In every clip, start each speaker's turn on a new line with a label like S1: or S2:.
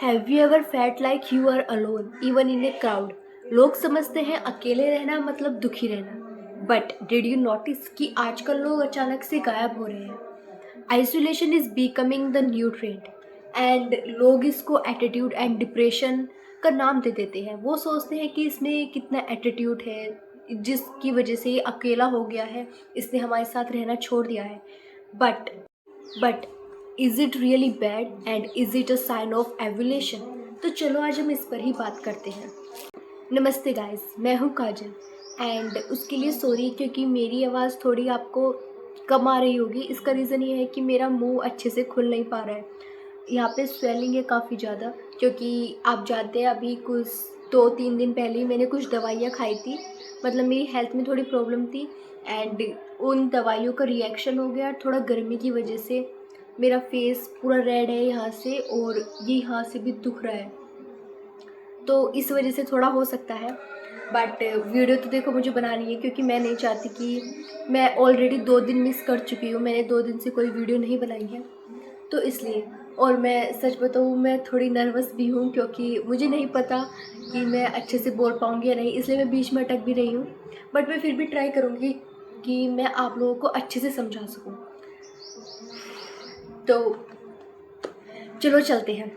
S1: Have you ever felt like you are alone even in a crowd. लोग समझते हैं अकेले रहना मतलब दुखी रहना, बट डिड यू नोटिस कि आजकल लोग अचानक से गायब हो रहे हैं। Isolation is becoming the new trend and लोग इसको एटीट्यूड एंड डिप्रेशन का नाम दे देते हैं। वो सोचते हैं कि इसमें कितना एटीट्यूड है, जिसकी वजह से ये अकेला हो गया है, इसने हमारे साथ रहना छोड़ दिया है। But is it really bad and is it a sign of evolution? तो चलो आज हम इस पर ही बात करते हैं। नमस्ते गाइस, मैं हूँ काजल एंड उसके लिए सॉरी क्योंकि मेरी आवाज़ थोड़ी आपको कम आ रही होगी। इसका रीज़न ये है कि मेरा मुंह अच्छे से खुल नहीं पा रहा है। यहाँ पे स्वेलिंग है काफ़ी ज़्यादा, क्योंकि आप जानते हैं अभी कुछ 2-3 दिन पहले ही मैंने कुछ दवाइयाँ खाई थी। मतलब मेरी हेल्थ में थोड़ी प्रॉब्लम थी एंड उन दवाइयों का रिएक्शन हो गया। थोड़ा गर्मी की वजह से मेरा फेस पूरा रेड है यहाँ से, और ये यहाँ से भी दुख रहा है, तो इस वजह से थोड़ा हो सकता है। बट वीडियो तो देखो मुझे बनानी है, क्योंकि मैं नहीं चाहती कि मैं ऑलरेडी 2 दिन मिस कर चुकी हूँ। मैंने 2 दिन से कोई वीडियो नहीं बनाई है, तो इसलिए। और मैं सच बताऊँ, मैं थोड़ी नर्वस भी हूँ, क्योंकि मुझे नहीं पता कि मैं अच्छे से बोल पाऊँगी या नहीं, इसलिए मैं बीच में अटक भी रही हूँ। बट मैं फिर भी ट्राई करूँगी कि मैं आप लोगों को अच्छे से समझा सकूँ। तो चलो चलते हैं।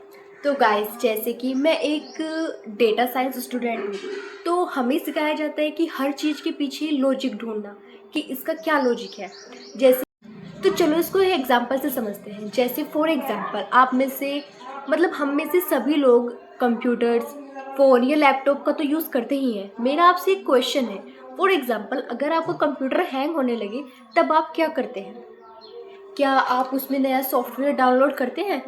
S1: तो गाइस, जैसे कि मैं एक डेटा साइंस स्टूडेंट हूँ, तो हमें सिखाया जाता है कि हर चीज़ के पीछे लॉजिक ढूंढना, कि इसका क्या लॉजिक है। जैसे तो चलो इसको एक एग्जांपल से समझते हैं। जैसे फॉर एग्जांपल, आप में से मतलब हम में से सभी लोग कंप्यूटर्स, फ़ोन या लैपटॉप का तो यूज़ करते ही हैं। मेरा आपसे एक क्वेश्चन है, फॉर एग्जांपल अगर आपका कंप्यूटर हैंग होने लगे तब आप क्या करते हैं? क्या आप उसमें नया सॉफ्टवेयर डाउनलोड करते हैं?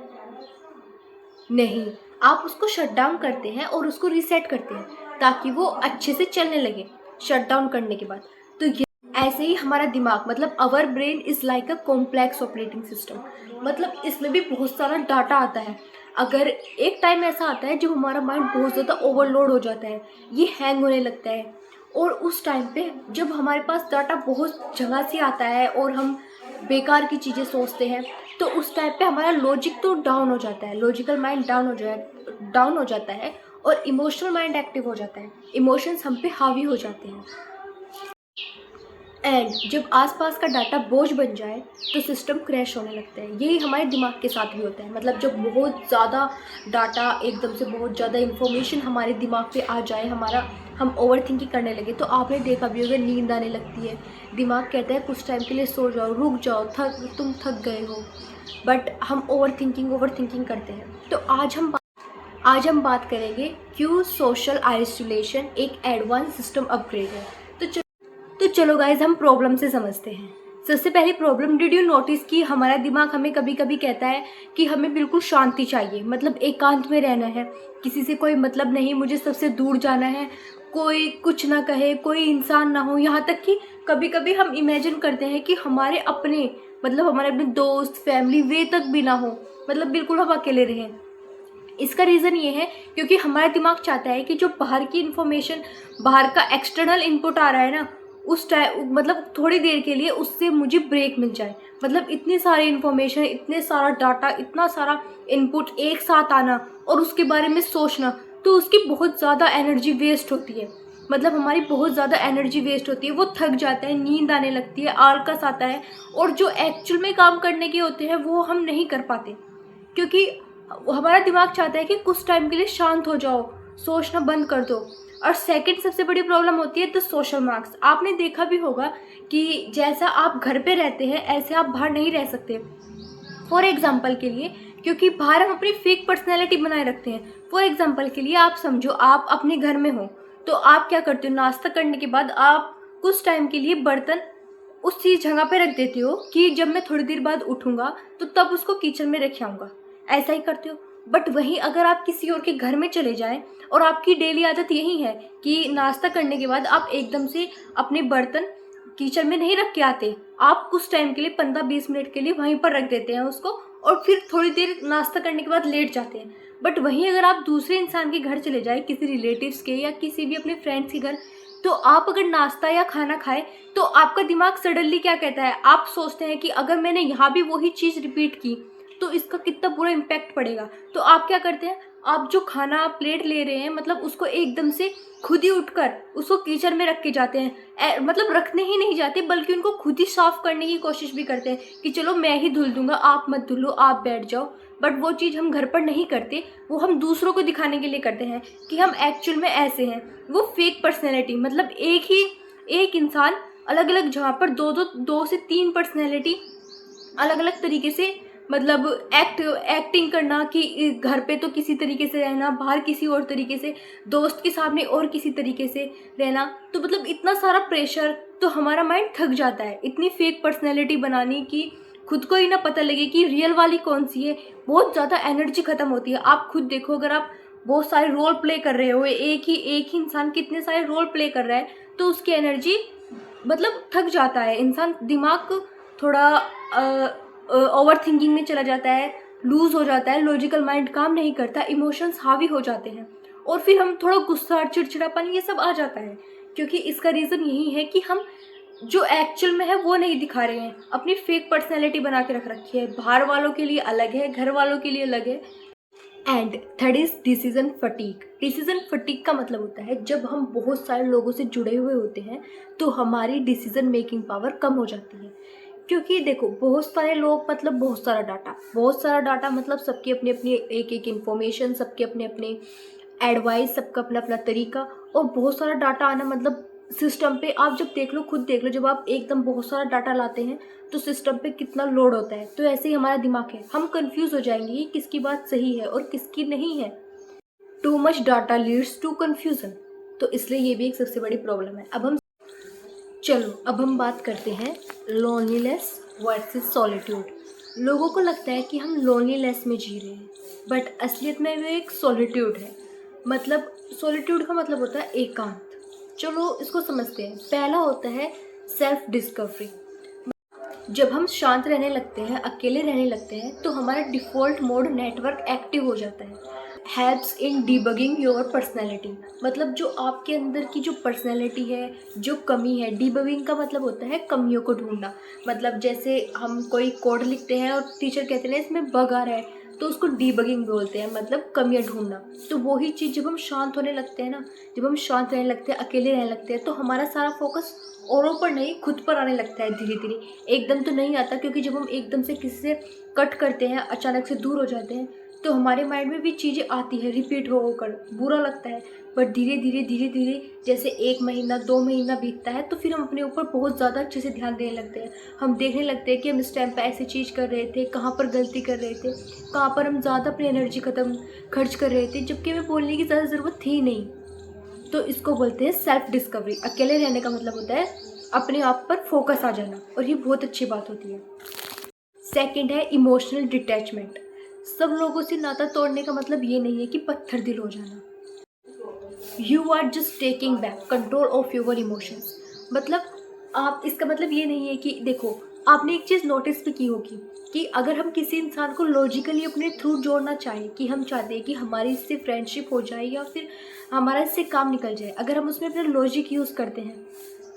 S1: नहीं, आप उसको शट डाउन करते हैं और उसको रीसेट करते हैं ताकि वो अच्छे से चलने लगे शट डाउन करने के बाद। तो ये ऐसे ही हमारा दिमाग, मतलब our brain is like a complex operating system. मतलब इसमें भी बहुत सारा डाटा आता है। अगर एक टाइम ऐसा आता है जब हमारा माइंड बहुत ज़्यादा ओवरलोड हो जाता है, ये हैंग होने लगता है, और उस टाइम पे जब हमारे पास डाटा बहुत जगह से आता है और हम बेकार की चीज़ें सोचते हैं, तो उस टाइम पे हमारा लॉजिक तो डाउन हो जाता है, लॉजिकल माइंड डाउन हो जाता है, और इमोशनल माइंड एक्टिव हो जाता है। इमोशंस हम पे हावी हो जाते हैं, एंड जब आसपास का डाटा बोझ बन जाए तो सिस्टम क्रैश होने लगता है। यही हमारे दिमाग के साथ भी होता है। मतलब जब बहुत ज़्यादा डाटा, एकदम से बहुत ज़्यादा इन्फॉर्मेशन हमारे दिमाग पे आ जाए, हम ओवर थिंकिंग करने लगे, तो आपने देखा भी होगा नींद आने लगती है। दिमाग कहता है कुछ टाइम के लिए सो जाओ, रुक जाओ, तुम थक गए हो, बट हम ओवर थिंकिंग करते हैं। तो आज हम बात करेंगे क्यों सोशल आइसोलेशन एक एडवांस सिस्टम अपग्रेड है। तो चलो गाइज, हम प्रॉब्लम से समझते हैं। सबसे पहली प्रॉब्लम, डिड यू नोटिस कि हमारा दिमाग हमें कभी कभी कहता है कि हमें बिल्कुल शांति चाहिए, मतलब एकांत में रहना है, किसी से कोई मतलब नहीं, मुझे सबसे दूर जाना है, कोई कुछ ना कहे, कोई इंसान ना हो। यहाँ तक कि कभी कभी हम इमेजिन करते हैं कि हमारे अपने दोस्त, फैमिली वे तक भी ना हो, मतलब बिल्कुल हम अकेले रहें। इसका रीज़न ये है क्योंकि हमारा दिमाग चाहता है कि जो बाहर की इन्फॉर्मेशन, बाहर का एक्सटर्नल इनपुट आ रहा है ना, उस टाइम मतलब थोड़ी देर के लिए उससे मुझे ब्रेक मिल जाए। मतलब इतनी सारी इन्फॉर्मेशन, इतने सारा डाटा, इतना सारा इनपुट एक साथ आना और उसके बारे में सोचना, तो उसकी बहुत ज़्यादा एनर्जी वेस्ट होती है। मतलब हमारी बहुत ज़्यादा एनर्जी वेस्ट होती है, वो थक जाता है, नींद आने लगती है, आलस आता है, और जो एक्चुअल में काम करने के होते हैं वो हम नहीं कर पाते, क्योंकि हमारा दिमाग चाहता है कि कुछ टाइम के लिए शांत हो जाओ, सोचना बंद कर दो। और सेकंड सबसे बड़ी प्रॉब्लम होती है द सोशल मार्क्स। आपने देखा भी होगा कि जैसा आप घर पे रहते हैं ऐसे आप बाहर नहीं रह सकते। फॉर एग्जाम्पल के लिए, क्योंकि बाहर हम अपनी फेक पर्सनैलिटी बनाए रखते हैं। फॉर एग्जाम्पल के लिए आप समझो, आप अपने घर में हो, तो आप क्या करते हो, नाश्ता करने के बाद आप कुछ टाइम के लिए बर्तन उसी जगह पे रख देते हो कि जब मैं थोड़ी देर बाद उठूंगा तो तब उसको किचन में रख आऊँगा, ऐसा ही करते हो। बट वहीं अगर आप किसी और के घर में चले जाएं और आपकी डेली आदत यही है कि नाश्ता करने के बाद आप एकदम से अपने बर्तन किचन में नहीं रख के आते, आप कुछ टाइम के लिए 15-20 मिनट के लिए वहीं पर रख देते हैं उसको, और फिर थोड़ी देर नाश्ता करने के बाद लेट जाते हैं। बट वहीं अगर आप दूसरे इंसान के घर चले जाए, किसी रिलेटिव्स के या किसी भी अपने फ्रेंड्स के घर, तो आप अगर नाश्ता या खाना खाए तो आपका दिमाग सडनली क्या कहता है, आप सोचते हैं कि अगर मैंने यहाँ भी वही चीज़ रिपीट की तो इसका कितना बुरा इम्पैक्ट पड़ेगा। तो आप क्या करते हैं, आप जो खाना प्लेट ले रहे हैं मतलब उसको एकदम से खुद ही उठकर उसको कीचड़ में रख के जाते हैं, मतलब रखने ही नहीं जाते बल्कि उनको खुद ही साफ करने की कोशिश भी करते हैं कि चलो मैं ही धुल दूंगा, आप मत धुलो, आप बैठ जाओ। बट वो चीज़ हम घर पर नहीं करते, वो हम दूसरों को दिखाने के लिए करते हैं कि हम एक्चुअल में ऐसे हैं। वो फेक पर्सनैलिटी, मतलब एक इंसान अलग अलग जगह पर दो से तीन पर्सनैलिटी अलग अलग तरीके से मतलब एक्टिंग करना कि घर पे तो किसी तरीके से रहना, बाहर किसी और तरीके से, दोस्त के सामने और किसी तरीके से रहना। तो मतलब इतना सारा प्रेशर, तो हमारा माइंड थक जाता है इतनी फेक पर्सनैलिटी बनाने की, खुद को ही ना पता लगे कि रियल वाली कौन सी है। बहुत ज़्यादा एनर्जी ख़त्म होती है। आप खुद देखो, अगर आप बहुत सारे रोल प्ले कर रहे हो, एक ही इंसान कितने सारे रोल प्ले कर रहा है, तो उसकी एनर्जी मतलब थक जाता है इंसान, दिमाग थोड़ा ओवर थिंकिंग में चला जाता है, लूज़ हो जाता है, लॉजिकल माइंड काम नहीं करता, इमोशंस हावी हो जाते हैं और फिर हम थोड़ा गुस्सा, चिड़चिड़ापन ये सब आ जाता है। क्योंकि इसका रीज़न यही है कि हम जो एक्चुअल में है वो नहीं दिखा रहे हैं, अपनी फेक पर्सनैलिटी बना के रख रखी है। बाहर वालों के लिए अलग है, घर वालों के लिए अलग है। And third is decision fatigue. Decision fatigue का मतलब होता है जब हम बहुत सारे लोगों से जुड़े हुए होते हैं तो हमारी डिसीजन मेकिंग पावर कम हो जाती है। क्योंकि देखो, बहुत सारे लोग मतलब बहुत सारा डाटा मतलब सबकी अपनी अपनी एक एक इन्फॉर्मेशन, सबके अपने अपने एडवाइस, सबका अपना अपना तरीका, और बहुत सारा डाटा आना मतलब सिस्टम पे आप जब देख लो, खुद देख लो, जब आप एकदम बहुत सारा डाटा लाते हैं तो सिस्टम पे कितना लोड होता है। तो ऐसे ही हमारा दिमाग है, हम कंफ्यूज हो जाएंगे कि किसकी बात सही है और किसकी नहीं है। Too much data leads to confusion, तो इसलिए ये भी एक सबसे बड़ी प्रॉब्लम है। अब हम बात करते हैं लोनलीनेस वर्सेस सॉलिट्यूड। लोगों को लगता है कि हम लोनलीनेस में जी रहे हैं, बट असलियत में वो एक सॉलिट्यूड है। मतलब सॉलिट्यूड का मतलब होता है एकांत। चलो इसको समझते हैं। पहला होता है सेल्फ डिस्कवरी। जब हम शांत रहने लगते हैं, अकेले रहने लगते हैं, तो हमारा डिफ़ॉल्ट मोड नेटवर्क एक्टिव हो जाता है। Helps in debugging your personality, मतलब जो आपके अंदर की जो पर्सनैलिटी है, जो कमी है। डिबगिंग का मतलब होता है कमियों को ढूंढना। मतलब जैसे हम कोई कोड लिखते हैं और टीचर कहते हैं इसमें बग आ रहा है, तो उसको डिबगिंग बोलते हैं, मतलब कमियां ढूंढना। तो वही चीज़ जब हम शांत होने लगते हैं ना, जब हम शांत रहने लगते हैं, अकेले रहने लगते हैं, तो हमारा सारा फोकस औरों पर नहीं, खुद पर आने लगता है धीरे धीरे। एकदम तो नहीं आता, क्योंकि जब हम एकदम से किसी से कट करते हैं, अचानक से दूर हो जाते हैं, तो हमारे माइंड में भी चीज़ें आती है, रिपीट होकर बुरा लगता है। पर धीरे धीरे जैसे 1 महीना 2 महीना बीतता है, तो फिर हम अपने ऊपर बहुत ज़्यादा अच्छे से ध्यान देने लगते हैं। हम देखने लगते हैं कि हम इस टाइम पे ऐसी चीज़ कर रहे थे, कहाँ पर गलती कर रहे थे, कहाँ पर हम ज़्यादा अपनी एनर्जी खर्च कर रहे थे, जबकि हमें बोलने की ज़्यादा ज़रूरत थी नहीं। तो इसको बोलते हैं सेल्फ डिस्कवरी। अकेले रहने का मतलब होता है अपने आप पर फोकस आ जाना, और ये बहुत अच्छी बात होती है। सेकंड है इमोशनल डिटैचमेंट। सब लोगों से नाता तोड़ने का मतलब ये नहीं है कि पत्थर दिल हो जाना। You are just taking back control of your emotions. मतलब आप, इसका मतलब ये नहीं है कि देखो, आपने एक चीज़ नोटिस भी की होगी कि अगर हम किसी इंसान को लॉजिकली अपने थ्रू जोड़ना चाहें, कि हम चाहते हैं कि हमारी इससे फ्रेंडशिप हो जाए या फिर हमारा इससे काम निकल जाए, अगर हम उसमें अपना लॉजिक यूज़ करते हैं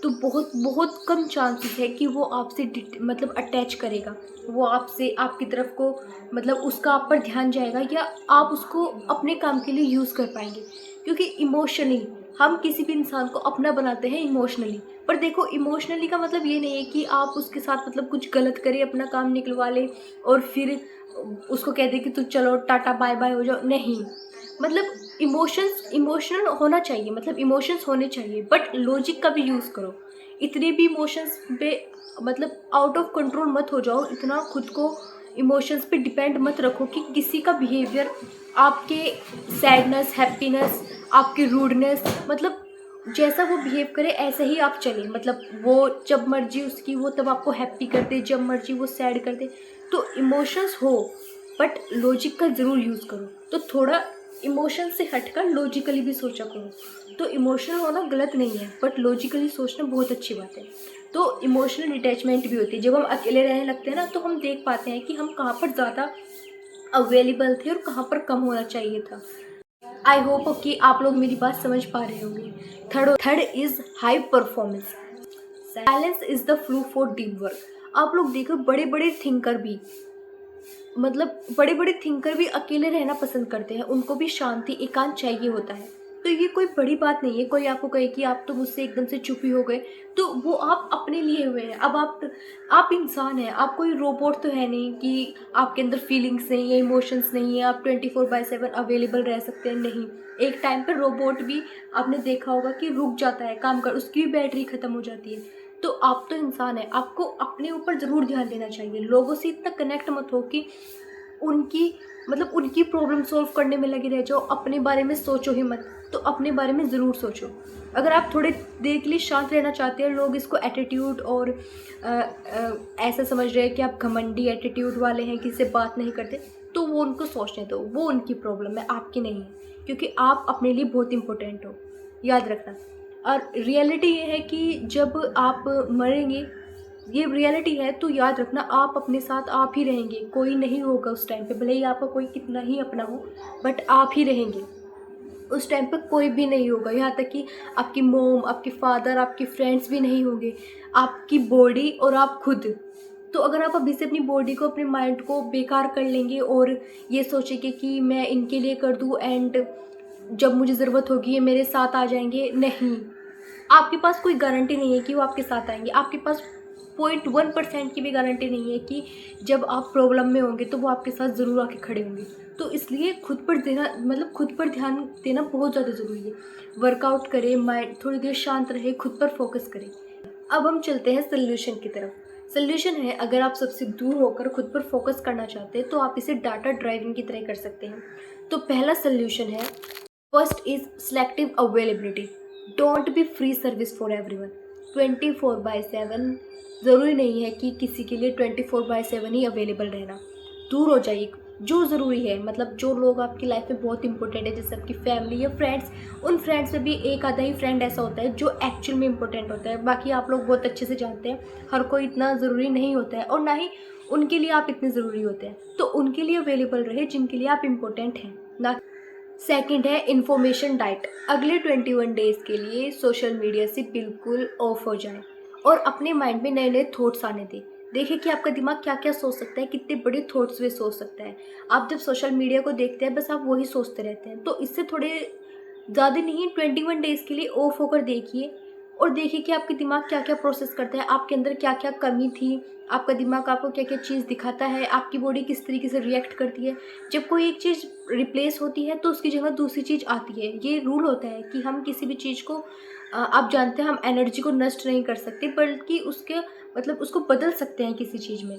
S1: तो बहुत बहुत कम चांसेस है कि वो आपसे मतलब अटैच करेगा, वो आपसे, आपकी तरफ को मतलब उसका आप पर ध्यान जाएगा, या आप उसको अपने काम के लिए यूज़ कर पाएंगे। क्योंकि इमोशनली हम किसी भी इंसान को अपना बनाते हैं इमोशनली। पर देखो, इमोशनली का मतलब ये नहीं है कि आप उसके साथ मतलब कुछ गलत करें, अपना काम निकलवा लें और फिर उसको कह दें कि तू चलो टाटा बाय बाय हो जाओ। नहीं, मतलब इमोशनल होना चाहिए, मतलब इमोशंस होने चाहिए, बट लॉजिक का भी यूज़ करो। इतने भी इमोशंस पे मतलब आउट ऑफ कंट्रोल मत हो जाओ, इतना खुद को इमोशंस पे डिपेंड मत रखो कि किसी का बिहेवियर, आपके सैडनेस, हैप्पीनेस, आपकी रूडनेस, मतलब जैसा वो बिहेव करे ऐसे ही आप चले। मतलब वो जब मर्जी उसकी, वो तब आपको हैप्पी कर दे, जब मर्जी वो सैड कर दे। तो इमोशंस हो, बट लॉजिक का ज़रूर यूज़ करो। तो थोड़ा इमोशन से हटकर लॉजिकली भी सोचा करो। तो इमोशनल होना गलत नहीं है, बट लॉजिकली सोचना बहुत अच्छी बात है। तो इमोशनल डिटैचमेंट भी होती है। जब हम अकेले रहने लगते हैं ना, तो हम देख पाते हैं कि हम कहाँ पर ज़्यादा अवेलेबल थे और कहाँ पर कम होना चाहिए था। आई होप कि आप लोग मेरी बात समझ पा रहे होंगे। Third is high performance. Silence is the flu for deep work. आप लोग देखो, बड़े बड़े थिंकर भी मतलब बड़े बड़े थिंकर भी अकेले रहना पसंद करते हैं, उनको भी शांति एकांत चाहिए होता है। तो ये कोई बड़ी बात नहीं है। कोई आपको कहे कि आप तो मुझसे एकदम से चुप ही हो गए, तो वो आप अपने लिए हुए हैं। अब आप इंसान हैं, आप कोई रोबोट तो है नहीं कि आपके अंदर फीलिंग्स नहीं है, इमोशंस नहीं है, आप 24/7 अवेलेबल रह सकते हैं। नहीं, एक टाइम पर रोबोट भी आपने देखा होगा कि रुक जाता है काम कर, उसकी भी बैटरी ख़त्म हो जाती है। तो आप तो इंसान है, आपको अपने ऊपर ज़रूर ध्यान देना चाहिए। लोगों से इतना कनेक्ट मत हो कि उनकी मतलब उनकी प्रॉब्लम सॉल्व करने में लगे रह जाओ, अपने बारे में सोचो ही मत। तो अपने बारे में ज़रूर सोचो। अगर आप थोड़े देर के लिए शांत रहना चाहते हैं, लोग इसको एटीट्यूड और ऐसा समझ रहे हैं कि आप घमंडी एटीट्यूड वाले हैं, किसी से बात नहीं करते, तो वो उनको सोचने दो, वो उनकी प्रॉब्लम है, आपकी नहीं है। क्योंकि आप अपने लिए बहुत इंपॉर्टेंट हो, याद रखना। और रियलिटी ये है कि जब आप मरेंगे, ये रियलिटी है, तो याद रखना आप अपने साथ आप ही रहेंगे, कोई नहीं होगा उस टाइम पे। भले ही आपका कोई कितना ही अपना हो, बट आप ही रहेंगे उस टाइम पे। कोई भी नहीं होगा, यहाँ तक कि आपकी मोम, आपके फादर, आपके फ्रेंड्स भी नहीं होंगे, आपकी बॉडी और आप खुद। तो अगर आप अभी से अपनी बॉडी को, अपने माइंड को बेकार कर लेंगे और ये सोचेंगे कि मैं इनके लिए कर दूँ एंड जब मुझे ज़रूरत होगी ये मेरे साथ आ जाएंगे, नहीं। आपके पास कोई गारंटी नहीं है कि वो आपके साथ आएंगे। आपके पास 0.1% की भी गारंटी नहीं है कि जब आप प्रॉब्लम में होंगे तो वो आपके साथ ज़रूर आके खड़े होंगे। तो इसलिए खुद पर देना, मतलब खुद पर ध्यान देना बहुत ज़्यादा ज़रूरी है। वर्कआउट करें, माइंड थोड़ी देर शांत रहे, खुद पर फोकस करें। अब हम चलते हैं सोल्यूशन की तरफ। सोल्यूशन है, अगर आप सबसे दूर होकर खुद पर फोकस करना चाहते हैं तो आप इसे डाटा ड्राइविंग की तरह कर सकते हैं। तो पहला सोल्यूशन है, first is selective availability. Don't be free service for everyone. 24/7 ज़रूरी नहीं है कि किसी के लिए 24/7 ही अवेलेबल रहना। दूर हो जाइए, जो ज़रूरी है, मतलब जो लोग आपकी लाइफ में बहुत इंपॉर्टेंट है, जैसे आपकी फैमिली या फ्रेंड्स। उन फ्रेंड्स में भी एक आधा ही फ्रेंड ऐसा होता है जो एक्चुअल में इंपॉर्टेंट होता है। बाकी आप लोग बहुत अच्छे से जानते हैं, हर कोई इतना ज़रूरी नहीं होता है, और ना ही उनके लिए आप इतने ज़रूरी होते हैं। तो उनके लिए अवेलेबल रहे जिनके लिए आप इम्पोर्टेंट हैं ना। सेकंड है इन्फॉर्मेशन डाइट। अगले 21 डेज़ के लिए सोशल मीडिया से बिल्कुल ऑफ हो जाएं और अपने माइंड में नए नए थॉट्स आने दें। देखिए कि आपका दिमाग क्या क्या सोच सकता है, कितने बड़े थॉट्स वे सोच सकता है। आप जब सोशल मीडिया को देखते हैं, बस आप वही सोचते रहते हैं। तो इससे थोड़े ज़्यादा नहीं, 21 डेज़ के लिए ऑफ होकर देखिए और देखिए कि आपके दिमाग क्या क्या प्रोसेस करता है, आपके अंदर क्या क्या कमी थी, आपका दिमाग आपको क्या क्या चीज़ दिखाता है, आपकी बॉडी किस तरीके से रिएक्ट करती है। जब कोई एक चीज़ रिप्लेस होती है तो उसकी जगह दूसरी चीज़ आती है। ये रूल होता है कि हम किसी भी चीज़ को, आप जानते हैं, हम एनर्जी को नष्ट नहीं कर सकते, बल्कि उसके मतलब उसको बदल सकते हैं किसी चीज़ में।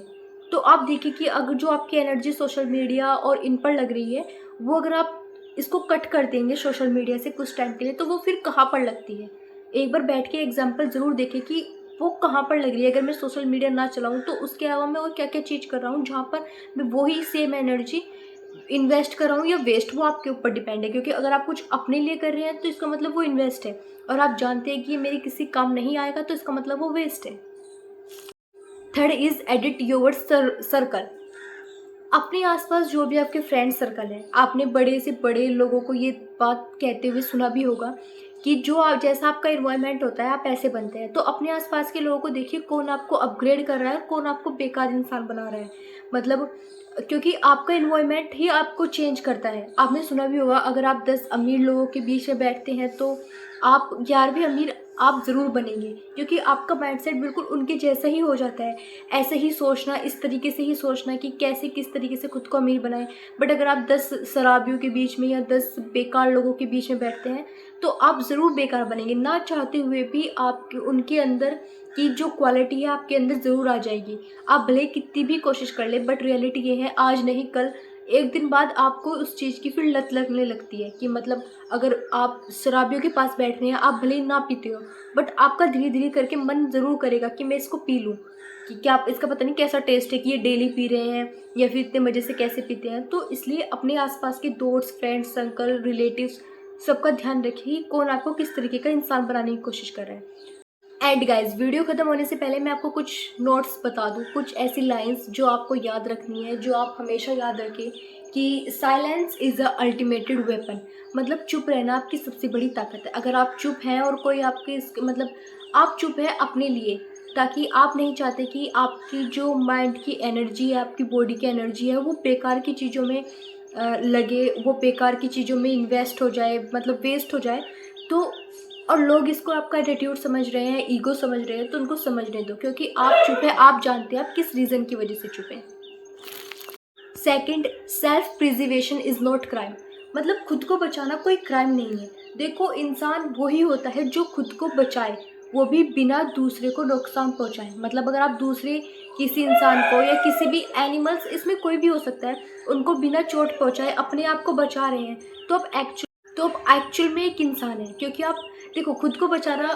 S1: तो आप देखिए कि अगर जो आपकी एनर्जी सोशल मीडिया और इन पर लग रही है, वो अगर आप इसको कट कर देंगे सोशल मीडिया से कुछ टाइम के लिए, तो वो फिर कहाँ पर लगती है। एक बार बैठ के एग्जाम्पल ज़रूर देखें कि वो कहाँ पर लग रही है। अगर मैं सोशल मीडिया ना चलाऊँ तो उसके अलावा मैं और क्या क्या चीज़ कर रहा हूँ जहाँ पर मैं वही सेम एनर्जी इन्वेस्ट कर रहा हूँ या वेस्ट, वो आपके ऊपर डिपेंड है। क्योंकि अगर आप कुछ अपने लिए कर रहे हैं तो इसका मतलब वो इन्वेस्ट है, और आप जानते हैं कि ये मेरे किसी काम नहीं आएगा तो इसका मतलब वो वेस्ट है। Third is edit your circle. अपने आसपास जो भी आपके फ्रेंड सर्कल है, आपने बड़े से बड़े लोगों को ये बात कहते हुए सुना भी होगा कि जो आप, जैसा आपका इन्वायरमेंट होता है आप ऐसे बनते हैं। तो अपने आसपास के लोगों को देखिए, कौन आपको अपग्रेड कर रहा है, कौन आपको बेकार इंसान बना रहा है। मतलब क्योंकि आपका इन्वायरमेंट ही आपको चेंज करता है। आपने सुना भी होगा, अगर आप 10 अमीर लोगों के बीच में बैठते हैं तो आप 11वें अमीर आप ज़रूर बनेंगे, क्योंकि आपका माइंडसेट बिल्कुल उनके जैसा ही हो जाता है। ऐसे ही सोचना, इस तरीके से ही सोचना कि कैसे किस तरीके से खुद को अमीर बनाएं। बट अगर आप 10 शराबियों के बीच में या 10 बेकार लोगों के बीच में बैठते हैं तो आप ज़रूर बेकार बनेंगे। ना चाहते हुए भी आप उनके अंदर की जो क्वालिटी है आपके अंदर ज़रूर आ जाएगी। आप भले कितनी भी कोशिश कर ले, बट रियलिटी ये है, आज नहीं कल एक दिन बाद आपको उस चीज़ की फिर लत लगने लगती है। कि मतलब अगर आप शराबियों के पास बैठ रहे हैं, आप भले ही ना पीते हो, बट आपका धीरे धीरे करके मन ज़रूर करेगा कि मैं इसको पी लूँ, कि क्या आप इसका पता नहीं कैसा टेस्ट है, कि ये डेली पी रहे हैं या फिर इतने मज़े से कैसे पीते हैं। तो इसलिए अपने आसपास के दोस्त, फ्रेंड्स, सर्कल, रिलेटिव्स, सबका ध्यान रखिए कौन आपको किस तरीके का इंसान बनाने की कोशिश कर रहा है। एंड गाइज, वीडियो ख़त्म होने से पहले मैं आपको कुछ नोट्स बता दूँ, कुछ ऐसी लाइंस जो आपको याद रखनी है, जो आप हमेशा याद रखें कि साइलेंस इज़ अ अल्टीमेटेड वेपन। मतलब चुप रहना आपकी सबसे बड़ी ताकत है। अगर आप चुप हैं और कोई आपके मतलब आप चुप हैं अपने लिए, ताकि आप नहीं चाहते कि आपकी जो माइंड की एनर्जी है, आपकी बॉडी की एनर्जी है, वो बेकार की चीज़ों में लगे, वो बेकार की चीज़ों में इन्वेस्ट हो जाए, मतलब वेस्ट हो जाए। तो और लोग इसको आपका एटीट्यूड समझ रहे हैं, ईगो समझ रहे हैं, तो उनको समझने दो, क्योंकि आप चुप हैं, आप जानते हैं आप किस रीज़न की वजह से चुप हैं। Second, self preservation is not crime. मतलब खुद को बचाना कोई क्राइम नहीं है। देखो, इंसान वही होता है जो खुद को बचाए, वो भी बिना दूसरे को नुकसान पहुंचाए। मतलब अगर आप दूसरे किसी इंसान को या किसी भी एनिमल्स, इसमें कोई भी हो सकता है, उनको बिना चोट पहुंचाए अपने आप को बचा रहे हैं, तो आप एक्चुअल में एक इंसान है। क्योंकि आप देखो, खुद को बचाना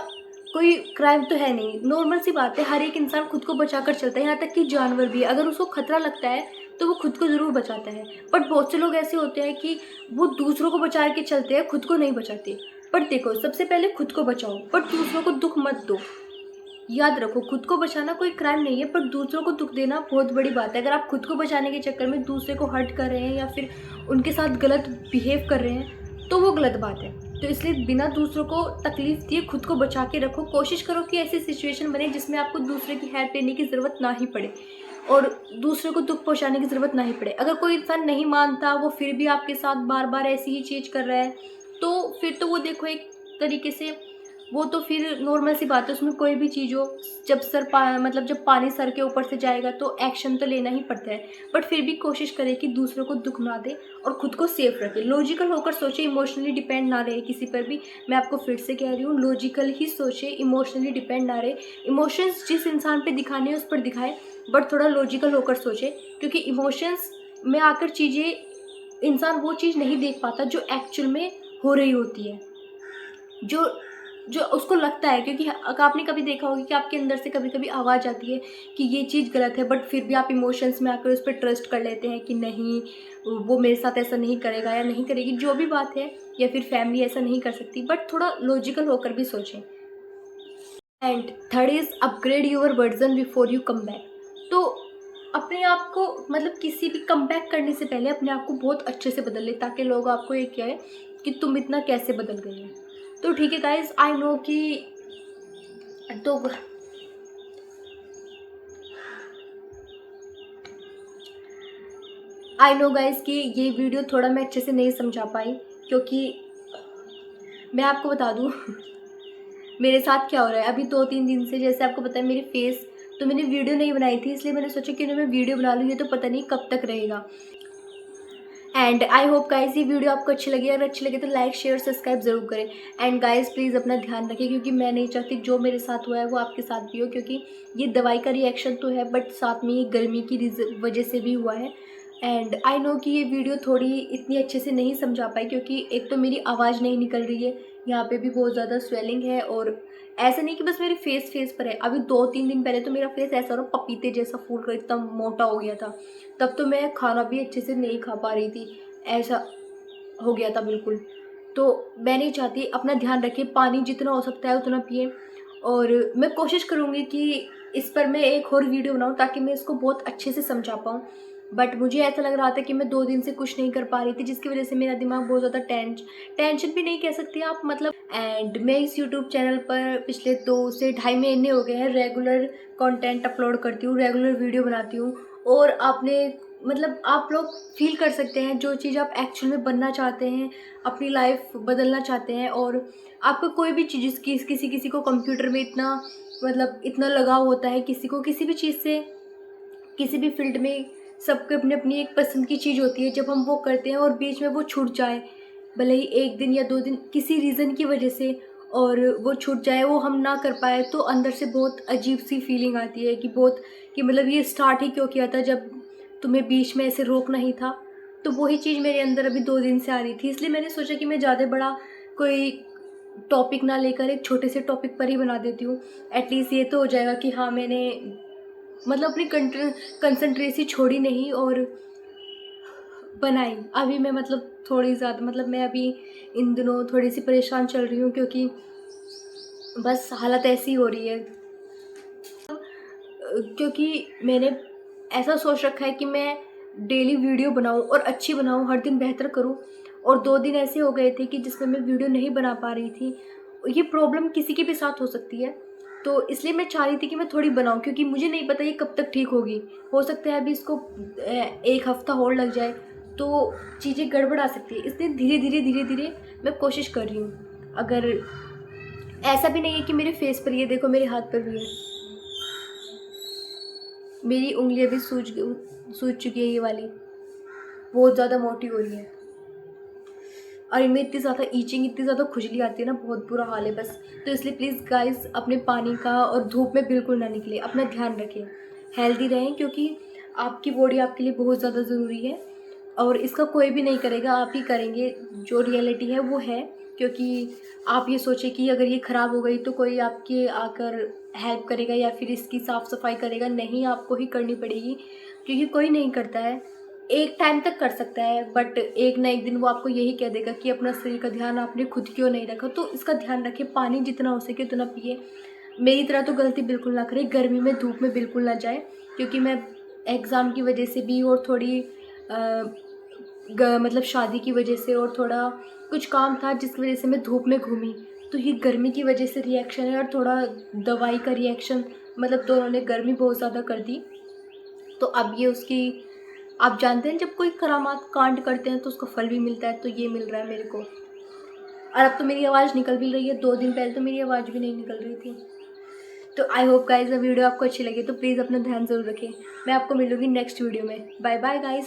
S1: कोई क्राइम तो है नहीं, नॉर्मल सी बात है, हर एक इंसान खुद को बचा कर चलता है, यहाँ तक कि जानवर भी। अगर उसको खतरा लगता है तो वो खुद को ज़रूर बचाता है। बट बहुत से लोग ऐसे होते हैं कि वो दूसरों को बचा के चलते हैं, खुद को नहीं बचाते। पर देखो, सबसे पहले खुद को बचाओ, पर दूसरों को दुख मत दो। याद रखो, खुद को बचाना कोई क्राइम नहीं है, पर दूसरों को दुख देना बहुत बड़ी बात है। अगर आप खुद को बचाने के चक्कर में दूसरे को हर्ट कर रहे हैं या फिर उनके साथ गलत बिहेव कर रहे हैं, तो वो गलत बात है। तो इसलिए बिना दूसरों को तकलीफ दिए खुद को बचा के रखो। कोशिश करो कि ऐसी सिचुएशन बने जिसमें आपको दूसरे की हेल्प लेने की ज़रूरत ना ही पड़े और दूसरे को दुख पहुंचाने की ज़रूरत ना ही पड़े। अगर कोई इंसान नहीं मानता, वो फिर भी आपके साथ बार बार ऐसी ही चीज़ कर रहा है, तो फिर तो वो देखो, एक तरीके से वो तो फिर नॉर्मल सी बात है, उसमें कोई भी चीज़ हो, जब मतलब जब पानी सर के ऊपर से जाएगा तो एक्शन तो लेना ही पड़ता है। बट फिर भी कोशिश करें कि दूसरों को दुख ना दे और खुद को सेफ रखें। लॉजिकल होकर सोचे, इमोशनली डिपेंड ना रहे किसी पर भी। मैं आपको फिर से कह रही हूँ, लॉजिकल ही सोचे, इमोशनली डिपेंड ना रहे। इमोशंस जिस इंसान पे दिखाने हैं उस पर दिखाए, बट थोड़ा लॉजिकल होकर सोचे, क्योंकि इमोशंस में आकर चीज़ें, इंसान वो चीज़ नहीं देख पाता जो एक्चुअल में हो रही होती है, जो जो उसको लगता है। क्योंकि आपने कभी देखा होगा कि आपके अंदर से कभी कभी आवाज़ आती है कि ये चीज़ गलत है, बट फिर भी आप इमोशंस में आकर उस पर ट्रस्ट कर लेते हैं कि नहीं, वो मेरे साथ ऐसा नहीं करेगा या नहीं करेगी, जो भी बात है, या फिर फैमिली ऐसा नहीं कर सकती। बट थोड़ा लॉजिकल होकर भी सोचें। And third is upgrade your version before you come back. तो अपने आप को, मतलब किसी भी कम बैक करने से पहले अपने आप को बहुत अच्छे से बदल ले, ताकि लोग आपको ये कहें कि तुम इतना कैसे बदल गई हो। तो ठीक है गाइज, आई नो कि तो आई नो गाइज कि ये वीडियो थोड़ा मैं अच्छे से नहीं समझा पाई, क्योंकि मैं आपको बता दूँ मेरे साथ क्या हो रहा है। अभी 2-3 दिन से, जैसे आपको पता है, मेरी फेस, तो मैंने वीडियो नहीं बनाई थी, इसलिए मैंने सोचा कि मैं वीडियो बना लूँ, ये तो पता नहीं कब तक रहेगा। एंड आई होप गाइज ये वीडियो आपको अच्छी लगी। अगर अच्छी लगे तो लाइक, शेयर, सब्सक्राइब ज़रूर करें। एंड गाइज प्लीज़ अपना ध्यान रखें, क्योंकि मैं नहीं चाहती जो मेरे साथ हुआ है वो आपके साथ भी हो, क्योंकि ये दवाई का रिएक्शन तो है, बट साथ में ये गर्मी की वजह से भी हुआ है। एंड आई नो कि ये वीडियो थोड़ी इतनी अच्छे से नहीं समझा पाई, क्योंकि एक तो मेरी आवाज़ नहीं निकल रही है, यहाँ पे भी बहुत ज़्यादा स्वेलिंग है, और ऐसा नहीं कि बस मेरे फेस पर है। अभी 2-3 दिन पहले तो मेरा फेस ऐसा रहा, पपीते जैसा फूल कर इतना मोटा हो गया था। तब तो मैं खाना भी अच्छे से नहीं खा पा रही थी, ऐसा हो गया था बिल्कुल। तो मैं नहीं चाहती, अपना ध्यान रखिए, पानी जितना हो सकता है उतना पिए। और मैं कोशिश करूँगी कि इस पर मैं एक और वीडियो बनाऊँ, ताकि मैं इसको बहुत अच्छे से समझा पाऊँ। बट मुझे ऐसा लग रहा था कि मैं 2 दिन से कुछ नहीं कर पा रही थी, जिसकी वजह से मेरा दिमाग बहुत ज़्यादा टेंशन भी नहीं कह सकती आप, मतलब। एंड मैं इस यूट्यूब चैनल पर पिछले 2 से ढाई महीने हो गए हैं रेगुलर कंटेंट अपलोड करती हूँ, रेगुलर वीडियो बनाती हूँ। और आपने, मतलब आप लोग फील कर सकते हैं जो चीज़ आप एक्चुअल में बनना चाहते हैं, अपनी लाइफ बदलना चाहते हैं, और आपको कोई भी चीज़, किसी को कंप्यूटर में इतना, मतलब इतना लगाव होता है, किसी को किसी भी चीज़ से, किसी भी फील्ड में सबके अपनी अपनी एक पसंद की चीज़ होती है। जब हम वो करते हैं और बीच में वो छूट जाए, भले ही 1 दिन या 2 दिन किसी रीज़न की वजह से, और वो छूट जाए, वो हम ना कर पाए, तो अंदर से बहुत अजीब सी फीलिंग आती है कि मतलब ये स्टार्ट ही क्यों किया था, जब तुम्हें बीच में ऐसे रोकना ही था। तो वही चीज़ मेरे अंदर अभी 2 दिन से आ रही थी, इसलिए मैंने सोचा कि मैं ज़्यादा बड़ा कोई टॉपिक ना लेकर एक छोटे से टॉपिक पर ही बना देती हूँ। एटलीस्ट ये तो हो जाएगा कि हाँ, मैंने मतलब अपनी कंसंट्रेसी छोड़ी नहीं और बनाई। अभी मैं, मतलब थोड़ी ज़्यादा, मतलब मैं अभी इन दिनों थोड़ी सी परेशान चल रही हूँ, क्योंकि बस हालत ऐसी हो रही है। क्योंकि मैंने ऐसा सोच रखा है कि मैं डेली वीडियो बनाऊँ और अच्छी बनाऊँ, हर दिन बेहतर करूँ। और 2 दिन ऐसे हो गए थे कि जिसमें मैं वीडियो नहीं बना पा रही थी। ये प्रॉब्लम किसी के भी साथ हो सकती है, तो इसलिए मैं चाह रही थी कि मैं थोड़ी बनाऊँ, क्योंकि मुझे नहीं पता ये कब तक ठीक होगी। हो सकता है अभी इसको 1 हफ़्ता और लग जाए, तो चीज़ें गड़बड़ आ सकती है। इसलिए धीरे-धीरे मैं कोशिश कर रही हूँ। अगर ऐसा भी नहीं है कि मेरे फेस पर, ये देखो मेरे हाथ पर भी है, मेरी उँगलियाँ भी सूज चुकी है, ये वाली बहुत ज़्यादा मोटी हो रही है। और इनमें इतनी ज़्यादा ईचिंग, इतनी ज़्यादा खुजली आती है ना, बहुत बुरा हाल है बस। तो इसलिए प्लीज़ गाइस, अपने पानी का और धूप में बिल्कुल ना निकलें, अपना ध्यान रखें, हेल्दी रहें, क्योंकि आपकी बॉडी आपके लिए बहुत ज़्यादा ज़रूरी है और इसका कोई भी नहीं करेगा, आप ही करेंगे। जो रियलिटी है वो है, क्योंकि आप ये सोचें कि अगर ये ख़राब हो गई तो कोई आपके आकर हेल्प करेगा या फिर इसकी साफ़ सफाई करेगा, नहीं, आपको ही करनी पड़ेगी, क्योंकि कोई नहीं करता है। एक टाइम तक कर सकता है, बट एक ना एक दिन वो आपको यही कह देगा कि अपना शरीर का ध्यान आपने खुद क्यों नहीं रखा। तो इसका ध्यान रखें, पानी जितना हो सके उतना पिए। मेरी तरह तो गलती बिल्कुल ना करें, गर्मी में धूप में बिल्कुल ना जाए, क्योंकि मैं एग्ज़ाम की वजह से भी और थोड़ी मतलब शादी की वजह से और थोड़ा कुछ काम था जिसकी वजह से मैं धूप में घूमी। तो ये गर्मी की वजह से रिएक्शन है और थोड़ा दवाई का रिएक्शन, मतलब दोनों ने गर्मी बहुत ज़्यादा कर दी। तो अब ये उसकी, आप जानते हैं जब कोई करामात कांड करते हैं तो उसका फल भी मिलता है, तो ये मिल रहा है मेरे को। और अब तो मेरी आवाज़ निकल भी रही है, 2 दिन पहले तो मेरी आवाज़ भी नहीं निकल रही थी। तो आई होप गाइज़ वीडियो आपको अच्छी लगी, तो प्लीज़ अपना ध्यान ज़रूर रखें। मैं आपको मिलूँगी नेक्स्ट वीडियो में। Bye bye guys.